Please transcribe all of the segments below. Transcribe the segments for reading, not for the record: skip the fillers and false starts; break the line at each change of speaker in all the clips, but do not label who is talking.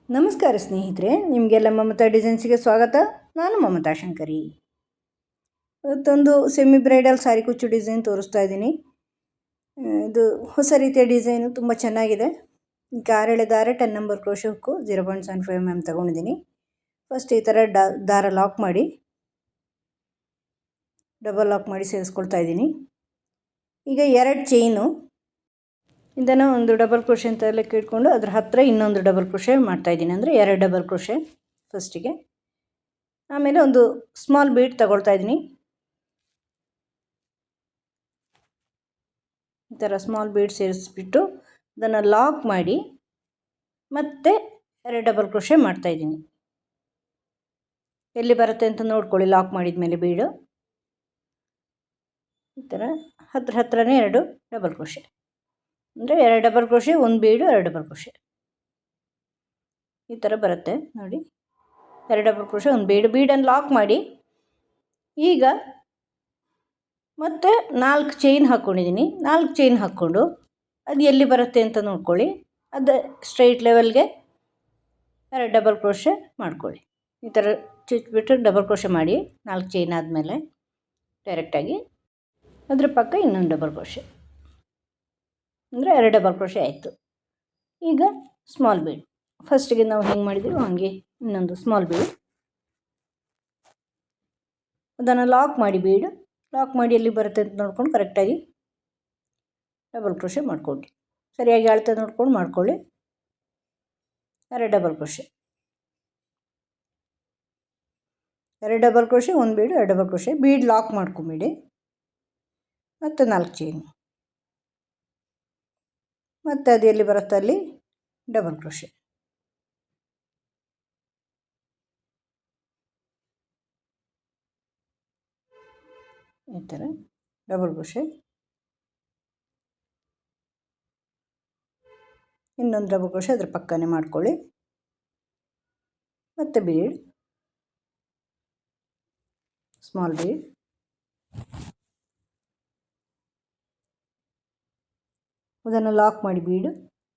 ನಮಸ್ಕಾರ ಸ್ನೇಹಿತರೆ, ನಿಮಗೆಲ್ಲ ಮಮತಾ ಡಿಸೈನ್ಸಿಗೆ ಸ್ವಾಗತ. ನಾನು ಮಮತಾ ಶಂಕರಿ. ಇವತ್ತೊಂದು ಸೆಮಿ ಬ್ರೈಡಲ್ ಸಾರಿ ಕುಚ್ಚು ಡಿಸೈನ್ ತೋರಿಸ್ತಾ ಇದ್ದೀನಿ. ಇದು ಹೊಸ ರೀತಿಯ ಡಿಸೈನು, ತುಂಬ ಚೆನ್ನಾಗಿದೆ. ಗಾರೆಳೆ ದಾರ 10 ನಂಬರ್ ಕ್ರೋಶೆ ಹುಕ್ಕು 0.75 mm ತೊಗೊಂಡಿದ್ದೀನಿ. ಫಸ್ಟ್ ಈ ಥರ ದಾರ ಲಾಕ್ ಮಾಡಿ ಡಬಲ್ ಲಾಕ್ ಮಾಡಿ ಸೇರಿಸ್ಕೊಳ್ತಾ ಇದ್ದೀನಿ. ಈಗ 2 ಚೈನು ಇದನ್ನು ಒಂದು ಡಬಲ್ ಕ್ರೋಶೆ ಅಂತ ಲೆಕ್ಕ ಇಟ್ಕೊಂಡು ಅದರ ಹತ್ತಿರ ಇನ್ನೊಂದು ಡಬಲ್ ಕ್ರೋಶೆ ಮಾಡ್ತಾಯಿದ್ದೀನಿ. ಅಂದರೆ 2 ಡಬಲ್ ಕ್ರೋಶೆ ಫಸ್ಟಿಗೆ. ಆಮೇಲೆ ಒಂದು ಸ್ಮಾಲ್ ಬೀಡ್ ತಗೊಳ್ತಾ ಇದ್ದೀನಿ. ಈ ಥರ ಸ್ಮಾಲ್ ಬೀಡ್ ಸೇರಿಸ್ಬಿಟ್ಟು ಅದನ್ನು ಲಾಕ್ ಮಾಡಿ ಮತ್ತೆ 2 ಡಬಲ್ ಕ್ರೋಶೆ ಮಾಡ್ತಾಯಿದ್ದೀನಿ. ಎಲ್ಲಿ ಬರುತ್ತೆ ಅಂತ ನೋಡ್ಕೊಳ್ಳಿ. ಲಾಕ್ ಮಾಡಿದ ಮೇಲೆ ಬೀಡು ಈ ಥರ ಹತ್ರನೇ 2 ಡಬಲ್ ಕ್ರೋಶೆ, ಅಂದರೆ 2 ಡಬಲ್ ಕ್ರೋಶೆ, 1 ಬೀಡು, 2 ಡಬಲ್ ಕ್ರೋಶೆ ಈ ಥರ ಬರುತ್ತೆ ನೋಡಿ. 2 ಡಬಲ್ ಕ್ರೋಶೆ, 1 ಬೀಡನ್ನು ಲಾಕ್ ಮಾಡಿ ಈಗ ಮತ್ತೆ 4 ಚೈನ್ ಹಾಕ್ಕೊಂಡಿದ್ದೀನಿ. 4 ಚೈನ್ ಹಾಕ್ಕೊಂಡು ಅದು ಎಲ್ಲಿ ಬರುತ್ತೆ ಅಂತ ನೋಡ್ಕೊಳ್ಳಿ. ಅದು ಸ್ಟ್ರೈಟ್ ಲೆವೆಲ್ಗೆ 2 ಡಬಲ್ ಕ್ರೋಶೆ ಮಾಡ್ಕೊಳ್ಳಿ. ಈ ಥರ ಚುಚ್ಚಿಬಿಟ್ಟು ಡಬಲ್ ಕ್ರೋಶೆ ಮಾಡಿ 4 ಚೈನ್ ಆದಮೇಲೆ ಡೈರೆಕ್ಟಾಗಿ ಅದ್ರ ಪಕ್ಕ ಇನ್ನೊಂದು ಡಬಲ್ ಕ್ರೋಶೆ, ಅಂದರೆ 2 ಡಬಲ್ ಕ್ರೋಶೆ ಆಯಿತು. ಈಗ ಸ್ಮಾಲ್ ಬೀಡ್ ಫಸ್ಟಿಗೆ ನಾವು ಹೆಂಗೆ ಮಾಡಿದ್ದೀವಿ ಹಾಗೆ ಇನ್ನೊಂದು ಸ್ಮಾಲ್ ಬೀಡ್, ಅದನ್ನು ಲಾಕ್ ಮಾಡಿ ಬೀಡ್ ಲಾಕ್ ಮಾಡಿ ಎಲ್ಲಿ ಬರುತ್ತೆ ಅಂತ ನೋಡ್ಕೊಂಡು ಕರೆಕ್ಟಾಗಿ ಡಬಲ್ ಕ್ರೋಶೆ ಮಾಡ್ಕೊಳ್ಳಿ. ಸರಿಯಾಗಿ ಅಳತೆ ನೋಡ್ಕೊಂಡು ಮಾಡ್ಕೊಳ್ಳಿ. 2 ಡಬಲ್ ಕ್ರೋಶೆ, 2 ಡಬಲ್ ಕ್ರೋಶೆ, 1 ಬೀಡು, 2 ಡಬಲ್ ಕ್ರೋಶೆ. ಬೀಡ್ ಲಾಕ್ ಮಾಡ್ಕೊಂಬಿಡಿ. ಮತ್ತು 4 ಚೈನು, ಮತ್ತು ಅದು ಎಲ್ಲಿ ಬರುತ್ತೆ ಅಲ್ಲಿ ಡಬಲ್ ಕ್ರೋಶೆ. ಈ ಥರ ಡಬಲ್ ಕ್ರೋಶೆ, ಇನ್ನೊಂದು ಡಬಲ್ ಕ್ರೋಶೆ ಅದ್ರ ಪಕ್ಕನೇ ಮಾಡ್ಕೊಳ್ಳಿ. ಮತ್ತು ಬೀಡ್ ಸ್ಮಾಲ್ ಬೀಡ್, ಅದನ್ನು ಲಾಕ್ ಮಾಡಿ ಬೀಡು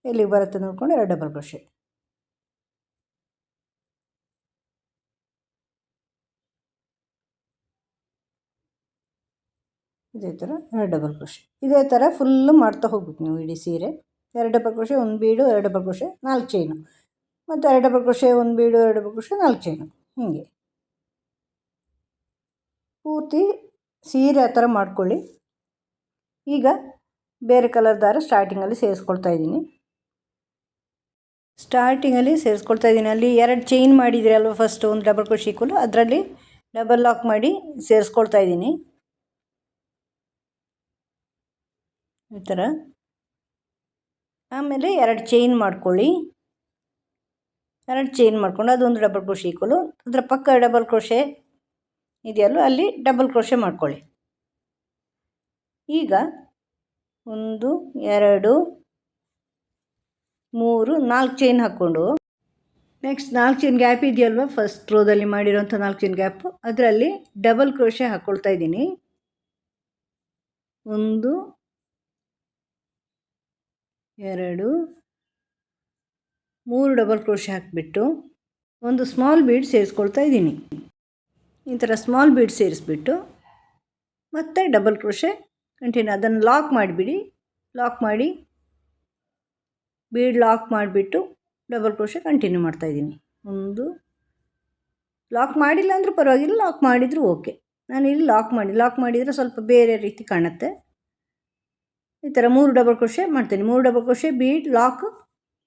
ಎಲ್ಲಿಗೆ ಬರುತ್ತೆ ನೋಡ್ಕೊಂಡು 2 ಡಬಲ್ ಕ್ರೋಶೆ. ಇದೇ ಥರ 2 ಡಬಲ್ ಕ್ರೋಶೆ. ಇದೇ ಥರ ಫುಲ್ಲು ಮಾಡ್ತಾ ಹೋಗ್ಬೇಕು ನೀವು ಇಡೀ ಸೀರೆ. 2 ಡಬಲ್ ಕ್ರೋಶೆ, 1 ಬೀಡು, 2 ಡಬಲ್ ಕ್ರೋಶೆ, 4 ಚೈನು, ಮತ್ತು 2 ಡಬಲ್ ಕ್ರೋಶೆ, 1 ಬೀಡು, 2 ಡಬಲ್ ಕ್ರೋಶೆ, 4 ಚೈನು. ಹೀಗೆ ಪೂರ್ತಿ ಸೀರೆ ಆ ಥರ ಮಾಡ್ಕೊಳ್ಳಿ. ಈಗ ಬೇರೆ ಕಲರ್ ದಾರ ಸ್ಟಾರ್ಟಿಂಗಲ್ಲಿ ಸೇರಿಸ್ಕೊಳ್ತಾ ಇದ್ದೀನಿ. ಅಲ್ಲಿ 2 ಚೈನ್ ಮಾಡಿದ್ರಿ ಅಲ್ವ, ಫಸ್ಟ್ ಒಂದು ಡಬಲ್ ಕ್ರೋಶೆ ಈಕ್ವಲು, ಅದರಲ್ಲಿ ಡಬಲ್ ಲಾಕ್ ಮಾಡಿ ಸೇರಿಸ್ಕೊಳ್ತಾ ಇದ್ದೀನಿ ಈ ಥರ. ಆಮೇಲೆ 2 ಚೈನ್ ಮಾಡ್ಕೊಳ್ಳಿ. 2 ಚೈನ್ ಮಾಡ್ಕೊಂಡು ಅದೊಂದು ಡಬಲ್ ಕ್ರೋಶೆ ಈಕ್ವಲು, ಅದರ ಪಕ್ಕ ಡಬಲ್ ಕ್ರೋಶೆ ಇದೆಯಲ್ಲೋ ಅಲ್ಲಿ ಡಬಲ್ ಕ್ರೋಶೆ ಮಾಡ್ಕೊಳ್ಳಿ. ಈಗ 1 2 3 4 ಚೈನ್ ಹಾಕ್ಕೊಂಡು ನೆಕ್ಸ್ಟ್ 4 ಚೈನ್ ಗ್ಯಾಪ್ ಇದೆಯಲ್ವ, ಫಸ್ಟ್ ರೋದಲ್ಲಿ ಮಾಡಿರೋಂಥ 4 ಚೈನ್ ಗ್ಯಾಪು, ಅದರಲ್ಲಿ ಡಬಲ್ ಕ್ರೋಶೆ ಹಾಕ್ಕೊಳ್ತಾ ಇದ್ದೀನಿ. 1 2 3 ಡಬಲ್ ಕ್ರೋಶೆ ಹಾಕಿಬಿಟ್ಟು ಒಂದು ಸ್ಮಾಲ್ ಬೀಡ್ ಸೇರಿಸ್ಕೊಳ್ತಾ ಇದ್ದೀನಿ. ಈ ಥರ ಸ್ಮಾಲ್ ಬೀಡ್ ಸೇರಿಸ್ಬಿಟ್ಟು ಮತ್ತೆ ಡಬಲ್ ಕ್ರೋಶೆ ಕಂಟಿನ್ಯೂ, ಅದನ್ನು ಲಾಕ್ ಮಾಡಿಬಿಡಿ. ಲಾಕ್ ಮಾಡಿ ಬೀಡ್ ಲಾಕ್ ಮಾಡಿಬಿಟ್ಟು ಡಬಲ್ ಕ್ರೋಶೆ ಕಂಟಿನ್ಯೂ ಮಾಡ್ತಾಯಿದ್ದೀನಿ. ಒಂದು ಲಾಕ್ ಮಾಡಿಲ್ಲ ಅಂದರೂ ಪರವಾಗಿಲ್ಲ, ಲಾಕ್ ಮಾಡಿದರೂ ಓಕೆ. ನಾನಿಲ್ಲಿ ಲಾಕ್ ಮಾಡಿದರೆ ಸ್ವಲ್ಪ ಬೇರೆ ರೀತಿ ಕಾಣುತ್ತೆ. ಈ ಥರ 3 ಡಬಲ್ ಕ್ರೋಶೆ ಮಾಡ್ತೀನಿ. 3 ಡಬಲ್ ಕ್ರೋಶೆ, ಬೀಡ್ ಲಾಕ್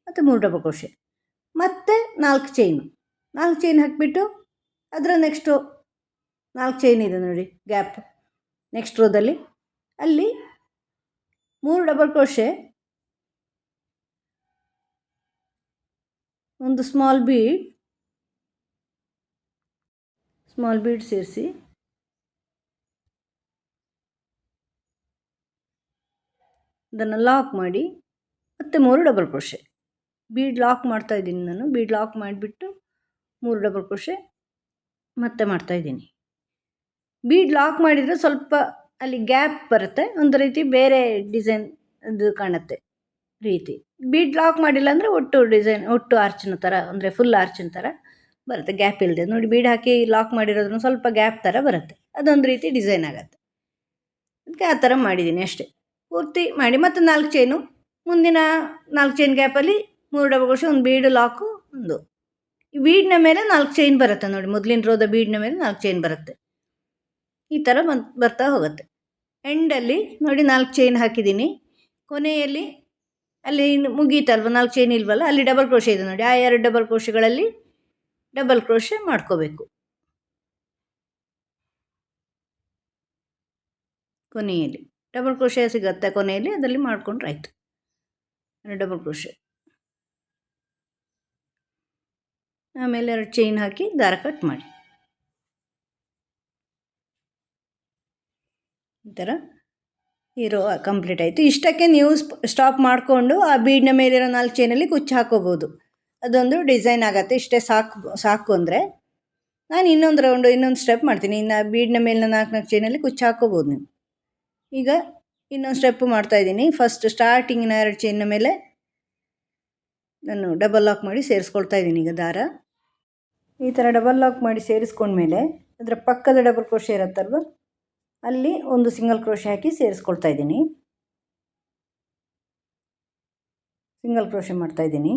ಮತ್ತು 3 ಡಬಲ್ ಕ್ರೋಶೆ, ಮತ್ತು 4 ಚೈನು. 4 ಚೈನ್ ಹಾಕಿಬಿಟ್ಟು ಅದರ ನೆಕ್ಸ್ಟು 4 ಚೈನ್ ಇದೆ ನೋಡಿ ಗ್ಯಾಪ್ ನೆಕ್ಸ್ಟ್ ರೋದಲ್ಲಿ, ಅಲ್ಲಿ 3 ಡಬಲ್ ಕ್ರೋಶೆ, ಒಂದು ಸ್ಮಾಲ್ ಬೀಡ್ ಸೇರಿಸಿ ಅದನ್ನು ಲಾಕ್ ಮಾಡಿ ಮತ್ತೆ 3 ಡಬಲ್ ಕ್ರೋಶೆ. ಬೀಡ್ ಲಾಕ್ ಮಾಡ್ತಾಯಿದ್ದೀನಿ ನಾನು. ಬೀಡ್ ಲಾಕ್ ಮಾಡಿಬಿಟ್ಟು 3 ಡಬಲ್ ಕ್ರೋಶೆ ಮತ್ತೆ ಮಾಡ್ತಾಯಿದ್ದೀನಿ. ಬೀಡ್ ಲಾಕ್ ಮಾಡಿದರೆ ಸ್ವಲ್ಪ ಅಲ್ಲಿ ಗ್ಯಾಪ್ ಬರುತ್ತೆ, ಒಂದು ರೀತಿ ಬೇರೆ ಡಿಸೈನ್ ಅದು ಕಾಣುತ್ತೆ ರೀತಿ. ಬೀಡ್ ಲಾಕ್ ಮಾಡಿಲ್ಲ ಅಂದರೆ ಒಟ್ಟು ಡಿಸೈನ್ ಒಟ್ಟು ಆರ್ಚಿನ ಥರ ಅಂದರೆ ಫುಲ್ ಆರ್ಚಿನ ಥರ ಬರುತ್ತೆ, ಗ್ಯಾಪ್ ಇಲ್ಲದೆ. ನೋಡಿ ಬೀಡ್ ಹಾಕಿ ಲಾಕ್ ಮಾಡಿರೋದ್ರೂ ಸ್ವಲ್ಪ ಗ್ಯಾಪ್ ಥರ ಬರುತ್ತೆ, ಅದೊಂದು ರೀತಿ ಡಿಸೈನ್ ಆಗುತ್ತೆ. ಅದಕ್ಕೆ ಆ ಥರ ಮಾಡಿದ್ದೀನಿ ಅಷ್ಟೇ. ಪೂರ್ತಿ ಮಾಡಿ ಮತ್ತು 4 ಚೈನು, ಮುಂದಿನ 4 ಚೈನ್ ಗ್ಯಾಪಲ್ಲಿ 3 ಡಬಲ್ ಕ್ರೋಶೆ, ಒಂದು ಬೀಡು ಲಾಕು, ಒಂದು ಈ ಬೀಡ್ನ ಮೇಲೆ 4 ಚೈನ್ ಬರುತ್ತೆ ನೋಡಿ, ಮೊದಲಿನ ರೋದ ಬೀಡ್ನ ಮೇಲೆ 4 ಚೈನ್ ಬರುತ್ತೆ. ಈ ಥರ ಬರ್ತಾ ಹೋಗುತ್ತೆ. ಎಂಡಲ್ಲಿ ನೋಡಿ 4 ಚೈನ್ ಹಾಕಿದ್ದೀನಿ. ಕೊನೆಯಲ್ಲಿ ಅಲ್ಲಿ ಮುಗೀತಲ್ವ, 4 ಚೈನ್ ಇಲ್ವಲ್ಲ, ಅಲ್ಲಿ ಡಬಲ್ ಕ್ರೋಶೆ ಇದೆ ನೋಡಿ, ಆ 2 ಡಬಲ್ ಕ್ರೋಶೆಗಳಲ್ಲಿ ಡಬಲ್ ಕ್ರೋಶೆ ಮಾಡ್ಕೋಬೇಕು. ಕೊನೆಯಲ್ಲಿ ಡಬಲ್ ಕ್ರೋಶೆ ಸಿಗುತ್ತೆ, ಕೊನೆಯಲ್ಲಿ ಅದರಲ್ಲಿ ಮಾಡ್ಕೊಂಡ್ರೆ ಆಯಿತು. ಡಬಲ್ ಕ್ರೋಶೆ ಆಮೇಲೆ 2 ಚೈನ್ ಹಾಕಿ ದಾರ ಕಟ್ ಮಾಡಿ. ಈ ಥರ ಇರೋ ಕಂಪ್ಲೀಟ್ ಆಯಿತು. ಇಷ್ಟಕ್ಕೆ ನೀವು ಸ್ಟಾಪ್ ಮಾಡಿಕೊಂಡು ಆ ಬೀಡ್ನ ಮೇಲಿರೋ 4 ಚೈನಲ್ಲಿ ಕುಚ್ಚು ಹಾಕೋಬೋದು, ಅದೊಂದು ಡಿಸೈನ್ ಆಗುತ್ತೆ. ಇಷ್ಟೇ ಸಾಕು ಅಂದರೆ ನಾನು ಇನ್ನೊಂದು ಸ್ಟೆಪ್ ಮಾಡ್ತೀನಿ. ಇನ್ನು ಬೀಡ್ನ ಮೇಲಿನ 4 ಚೈನಲ್ಲಿ ಕುಚ್ಚು ಹಾಕೋಬೋದು ನೀವು. ಈಗ ಇನ್ನೊಂದು ಸ್ಟೆಪ್ಪು ಮಾಡ್ತಾಯಿದ್ದೀನಿ. ಫಸ್ಟ್ ಸ್ಟಾರ್ಟಿಂಗಿನ 2 ಚೈನ್ನ ಮೇಲೆ ನಾನು ಡಬಲ್ ಲಾಕ್ ಮಾಡಿ ಸೇರಿಸ್ಕೊಳ್ತಾ ಇದ್ದೀನಿ. ಈಗ ದಾರ ಈ ಥರ ಡಬಲ್ ಲಾಕ್ ಮಾಡಿ ಸೇರಿಸ್ಕೊಂಡ್ಮೇಲೆ ಅದರ ಪಕ್ಕದ ಡಬಲ್ ಕ್ರೋಶೆ ಇರುತ್ತಲ್ವ, ಅಲ್ಲಿ ಒಂದು ಸಿಂಗಲ್ ಕ್ರೋಶೆ ಹಾಕಿ ಸೇರಿಸ್ಕೊಳ್ತಾ ಇದ್ದೀನಿ. ಸಿಂಗಲ್ ಕ್ರೋಶೆ ಮಾಡ್ತಾಯಿದ್ದೀನಿ.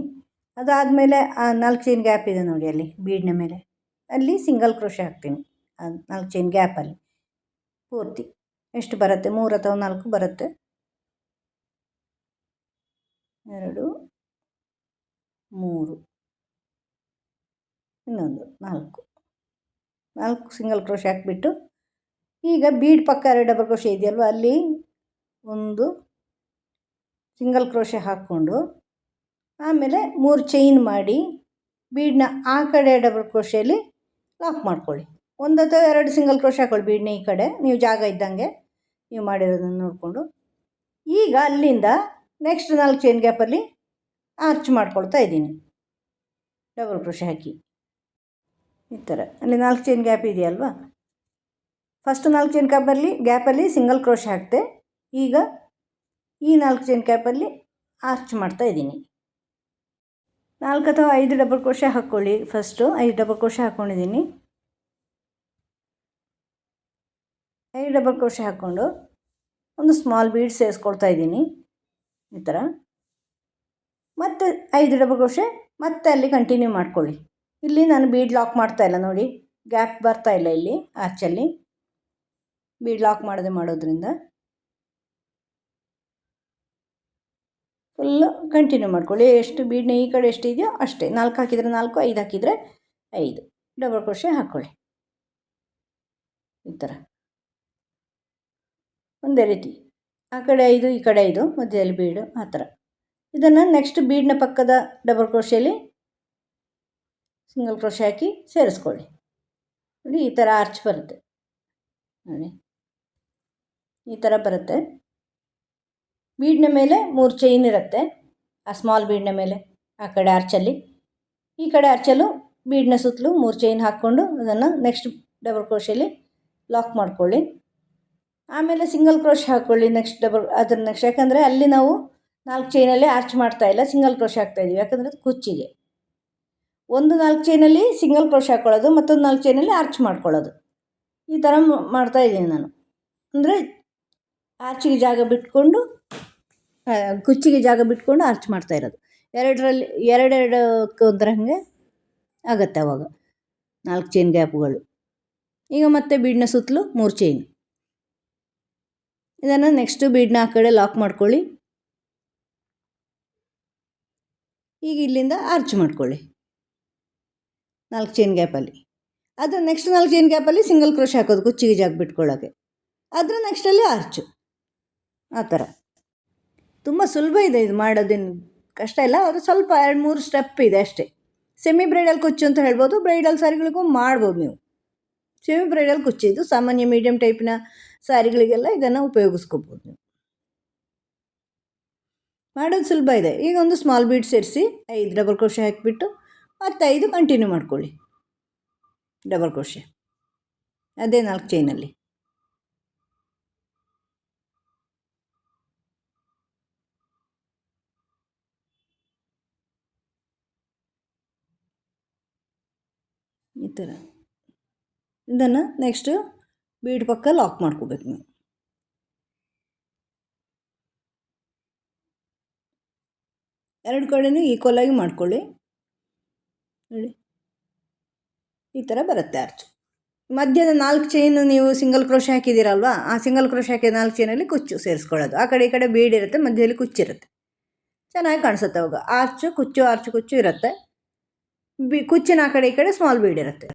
ಅದಾದಮೇಲೆ ಆ 4 ಚೈನ್ ಗ್ಯಾಪ್ ಇದೆ ನೋಡಿ, ಅಲ್ಲಿ ಬೀಡ್ನ ಮೇಲೆ ಅಲ್ಲಿ ಸಿಂಗಲ್ ಕ್ರೋಶೆ ಹಾಕ್ತೀನಿ. ಆ 4 ಚೈನ್ ಗ್ಯಾಪಲ್ಲಿ ಪೂರ್ತಿ ಎಷ್ಟು ಬರುತ್ತೆ, 3 ಅಥವಾ 4 ಬರುತ್ತೆ. 2 3 ಇನ್ನೊಂದು 4 ಸಿಂಗಲ್ ಕ್ರೋಶೆ ಹಾಕಿಬಿಟ್ಟು, ಈಗ ಬೀಡ್ ಪಕ್ಕ 2 ಡಬಲ್ ಕ್ರೋಶೆ ಇದೆಯಲ್ವ, ಅಲ್ಲಿ ಒಂದು ಸಿಂಗಲ್ ಕ್ರೋಶೆ ಹಾಕ್ಕೊಂಡು ಆಮೇಲೆ 3 ಚೈನ್ ಮಾಡಿ ಬೀಡನ್ನ ಆ ಕಡೆ ಡಬಲ್ ಕ್ರೋಶೆಯಲ್ಲಿ ಲಾಕ್ ಮಾಡ್ಕೊಳ್ಳಿ. 1 ಅಥವಾ 2 ಸಿಂಗಲ್ ಕ್ರೋಶೆ ಹಾಕ್ಕೊಳ್ಳಿ ಬೀಡನ್ನ ಈ ಕಡೆ, ನೀವು ಜಾಗ ಇದ್ದಂಗೆ ನೀವು ಮಾಡಿರೋದನ್ನು ನೋಡಿಕೊಂಡು. ಈಗ ಅಲ್ಲಿಂದ ನೆಕ್ಸ್ಟ್ 4 ಚೈನ್ ಗ್ಯಾಪಲ್ಲಿ ಆರ್ಚ್ ಮಾಡ್ಕೊಳ್ತಾ ಇದ್ದೀನಿ ಡಬಲ್ ಕ್ರೋಶೆ ಹಾಕಿ. ಈ ಥರ ಅಲ್ಲಿ 4 ಚೈನ್ ಗ್ಯಾಪ್ ಇದೆಯಲ್ವ, ಫಸ್ಟ್ 4 ಚೈನ್ ಗ್ಯಾಪಲ್ಲಿ ಸಿಂಗಲ್ ಕ್ರೋಶೆ ಹಾಕ್ತೆ. ಈಗ ಈ 4 ಚೈನ್ ಗ್ಯಾಪಲ್ಲಿ ಆರ್ಚ್ ಮಾಡ್ತಾ ಇದ್ದೀನಿ. 4 ಅಥವಾ 5 ಡಬಲ್ ಕ್ರೋಶೆ ಹಾಕ್ಕೊಳ್ಳಿ. ಫಸ್ಟು 5 ಡಬಲ್ ಕ್ರೋಶೆ ಹಾಕ್ಕೊಂಡಿದ್ದೀನಿ. 5 ಡಬಲ್ ಕ್ರೋಶೆ ಹಾಕ್ಕೊಂಡು ಒಂದು ಸ್ಮಾಲ್ ಬೀಡ್ ಸೇರಿಸ್ಕೊಳ್ತಾ ಇದ್ದೀನಿ ಈ ಥರ. ಮತ್ತು 5 ಡಬಲ್ ಕ್ರೋಶೆ ಮತ್ತೆ ಅಲ್ಲಿ ಕಂಟಿನ್ಯೂ ಮಾಡ್ಕೊಳ್ಳಿ. ಇಲ್ಲಿ ನಾನು ಬೀಡ್ ಲಾಕ್ ಮಾಡ್ತಾ ಇಲ್ಲ ನೋಡಿ, ಗ್ಯಾಪ್ ಬರ್ತಾ ಇಲ್ಲ ಇಲ್ಲಿ ಆರ್ಚಲ್ಲಿ. ಬೀಡ್ ಲಾಕ್ ಮಾಡೋದ್ರಿಂದ ಫುಲ್ಲು ಕಂಟಿನ್ಯೂ ಮಾಡ್ಕೊಳ್ಳಿ. ಎಷ್ಟು ಬೀಡ್ನ ಈ ಕಡೆ ಎಷ್ಟು ಇದೆಯೋ ಅಷ್ಟೇ, 4 ಹಾಕಿದರೆ 4, 5 ಹಾಕಿದರೆ 5 ಡಬಲ್ ಕ್ರೋಶೆ ಹಾಕ್ಕೊಳ್ಳಿ. ಈ ಥರ ಒಂದೇ ರೀತಿ ಆ ಕಡೆ 5 ಈ ಕಡೆ 5 ಮಧ್ಯದಲ್ಲಿ ಬೀಡು, ಆ ಥರ. ಇದನ್ನು ನೆಕ್ಸ್ಟ್ ಬೀಡ್ನ ಪಕ್ಕದ ಡಬಲ್ ಕ್ರೋಶೆಯಲ್ಲಿ ಸಿಂಗಲ್ ಕ್ರೋಶೆ ಹಾಕಿ ಸೇರಿಸ್ಕೊಳ್ಳಿ. ನೋಡಿ ಈ ಥರ ಆರ್ಚ್ ಬರುತ್ತೆ ನೋಡಿ, ಈ ಥರ ಬರುತ್ತೆ. ಬೀಡ್ನ ಮೇಲೆ 3 ಚೈನ್ ಇರುತ್ತೆ, ಆ ಸ್ಮಾಲ್ ಬೀಡ್ನ ಮೇಲೆ ಆ ಕಡೆ ಆರ್ಚಲ್ಲಿ. ಈ ಕಡೆ ಆರ್ಚಲ್ಲೂ ಬೀಡ್ನ ಸುತ್ತಲೂ 3 ಚೈನ್ ಹಾಕ್ಕೊಂಡು ಅದನ್ನು ನೆಕ್ಸ್ಟ್ ಡಬಲ್ ಕ್ರೋಶೆಯಲ್ಲಿ ಲಾಕ್ ಮಾಡ್ಕೊಳ್ಳಿ. ಆಮೇಲೆ ಸಿಂಗಲ್ ಕ್ರೋಶೆ ಹಾಕ್ಕೊಳ್ಳಿ ಅದರ ನೆಕ್ಸ್ಟ್, ಯಾಕಂದರೆ ಅಲ್ಲಿ ನಾವು 4 ಚೈನಲ್ಲಿ ಆರ್ಚ್ ಮಾಡ್ತಾಯಿಲ್ಲ, ಸಿಂಗಲ್ ಕ್ರೋಶೆ ಹಾಕ್ತಾಯಿದ್ದೀವಿ, ಯಾಕಂದರೆ ಅದು ಕುಚ್ಚಿಗೆ. 4 ಚೈನಲ್ಲಿ ಸಿಂಗಲ್ ಕ್ರೋಶೆ ಹಾಕ್ಕೊಳ್ಳೋದು, ಮತ್ತೊಂದು 4 ಚೈನಲ್ಲಿ ಆರ್ಚ್ ಮಾಡ್ಕೊಳ್ಳೋದು. ಈ ಥರ ಮಾಡ್ತಾಯಿದ್ದೀನಿ ನಾನು. ಅಂದರೆ ಆರ್ಚಿಗೆ ಜಾಗ ಬಿಟ್ಕೊಂಡು, ಕುಚ್ಚಿಗೆ ಜಾಗ ಬಿಟ್ಕೊಂಡು ಆರ್ಚ್ ಮಾಡ್ತಾಯಿರೋದು. ಎರಡೆರಡಕ್ಕೆ ಒಂದರಂಗೆ ಆಗುತ್ತೆ ಅವಾಗ 4 ಚೈನ್ ಗ್ಯಾಪ್ಗಳು. ಈಗ ಮತ್ತೆ ಬೀಡ್ನ ಸುತ್ತಲೂ 3 ಚೈನ್. ಇದನ್ನು ನೆಕ್ಸ್ಟು ಬೀಡ್ನ ಆ ಕಡೆ ಲಾಕ್ ಮಾಡ್ಕೊಳ್ಳಿ. ಈಗ ಇಲ್ಲಿಂದ ಆರ್ಚ್ ಮಾಡ್ಕೊಳ್ಳಿ 4 ಚೈನ್ ಗ್ಯಾಪಲ್ಲಿ. ಅದು ನೆಕ್ಸ್ಟ್ 4 ಚೈನ್ ಗ್ಯಾಪಲ್ಲಿ ಸಿಂಗಲ್ ಕ್ರೋಶೆ ಹಾಕೋದು ಕುಚ್ಚಿಗೆ ಜಾಗ ಬಿಟ್ಕೊಳ್ಳೋಕ್ಕೆ. ಅದರ ನೆಕ್ಸ್ಟಲ್ಲಿ ಆರ್ಚು. ಆ ಥರ ತುಂಬ ಸುಲಭ ಇದೆ ಇದು, ಮಾಡೋದೇನು ಕಷ್ಟ ಇಲ್ಲ. ಅದು ಸ್ವಲ್ಪ 2-3 ಸ್ಟೆಪ್ ಇದೆ ಅಷ್ಟೇ. ಸೆಮಿ ಬ್ರೈಡಲ್ ಕುಚ್ಚು ಅಂತ ಹೇಳ್ಬೋದು, ಬ್ರೈಡಲ್ ಸ್ಯಾರಿಗಳಿಗೂ ಮಾಡ್ಬೋದು ನೀವು. ಸೆಮಿ ಬ್ರೈಡಲ್ ಕುಚ್ಚು ಇದು, ಸಾಮಾನ್ಯ ಮೀಡಿಯಮ್ ಟೈಪಿನ ಸ್ಯಾರಿಗಳಿಗೆಲ್ಲ ಇದನ್ನು ಉಪಯೋಗಿಸ್ಕೋಬೋದು ನೀವು. ಮಾಡೋದು ಸುಲಭ ಇದೆ. ಈಗ ಒಂದು ಸ್ಮಾಲ್ ಬೀಡ್ ಸೇರಿಸಿ 5 ಡಬಲ್ ಕ್ರೋಶೆ ಹಾಕಿಬಿಟ್ಟು ಮತ್ತು 5 ಕಂಟಿನ್ಯೂ ಮಾಡ್ಕೊಳ್ಳಿ ಡಬಲ್ ಕ್ರೋಶೆ ಅದೇ 4 ಚೈನಲ್ಲಿ. ಈ ಥರ ಇದನ್ನು ನೆಕ್ಸ್ಟು ಬೀಡ್ ಪಕ್ಕ ಲಾಕ್ ಮಾಡ್ಕೋಬೇಕು ನೀವು. ಎರಡು ಕಡೆಯೂ ಈಕ್ವಲಾಗಿ ಮಾಡ್ಕೊಳ್ಳಿ. ನೋಡಿ ಈ ಥರ ಬರುತ್ತೆ ಆರ್ಚು. ಮಧ್ಯದ 4 ಚೈನ್ ನೀವು ಸಿಂಗಲ್ ಕ್ರೋಶೆ ಹಾಕಿದ್ದೀರಲ್ವ, ಆ ಸಿಂಗಲ್ ಕ್ರೋಶೆ ಹಾಕಿದ 4 ಚೈನಲ್ಲಿ ಕುಚ್ಚು ಸೇರಿಸ್ಕೊಳ್ಳೋದು. ಆ ಕಡೆ ಈ ಕಡೆ ಬೀಡ್ ಇರುತ್ತೆ, ಮಧ್ಯದಲ್ಲಿ ಕುಚ್ಚಿರುತ್ತೆ, ಚೆನ್ನಾಗಿ ಕಾಣಿಸುತ್ತೆ ಅವಾಗ. ಆರ್ಚು ಕುಚ್ಚು ಇರುತ್ತೆ, ಕುಚ್ಚಿನ ಆ ಕಡೆ ಈ ಕಡೆ ಸ್ಮಾಲ್ ಬೀಡ್ ಇರುತ್ತೆ.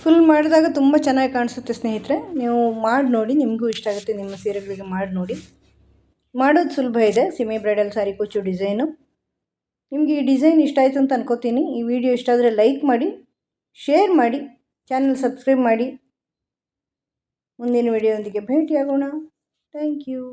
ಫುಲ್ ಮಾಡಿದಾಗ ತುಂಬ ಚೆನ್ನಾಗಿ ಕಾಣಿಸುತ್ತೆ ಸ್ನೇಹಿತರೆ. ನೀವು ಮಾಡಿ ನೋಡಿ, ನಿಮಗೂ ಇಷ್ಟ ಆಗುತ್ತೆ. ನಿಮ್ಮ ಸೀರೆಗಳಿಗೆ ಮಾಡಿ ನೋಡಿ. ಮಾಡೋದು ಸುಲಭ ಇದೆ. ಸೆಮಿ ಬ್ರೈಡಲ್ ಸಾರಿ ಕುಚ್ಚು ಡಿಸೈನು. ನಿಮಗೆ ಈ ಡಿಸೈನ್ ಇಷ್ಟ ಆಯಿತು ಅಂತ ಅನ್ಕೋತೀನಿ. ಈ ವಿಡಿಯೋ ಇಷ್ಟ ಆದರೆ ಲೈಕ್ ಮಾಡಿ, ಶೇರ್ ಮಾಡಿ, ಚಾನಲ್ ಸಬ್ಸ್ಕ್ರೈಬ್ ಮಾಡಿ. ಮುಂದಿನ ವಿಡಿಯೋದೊಂದಿಗೆ ಭೇಟಿಯಾಗೋಣ. Thank you.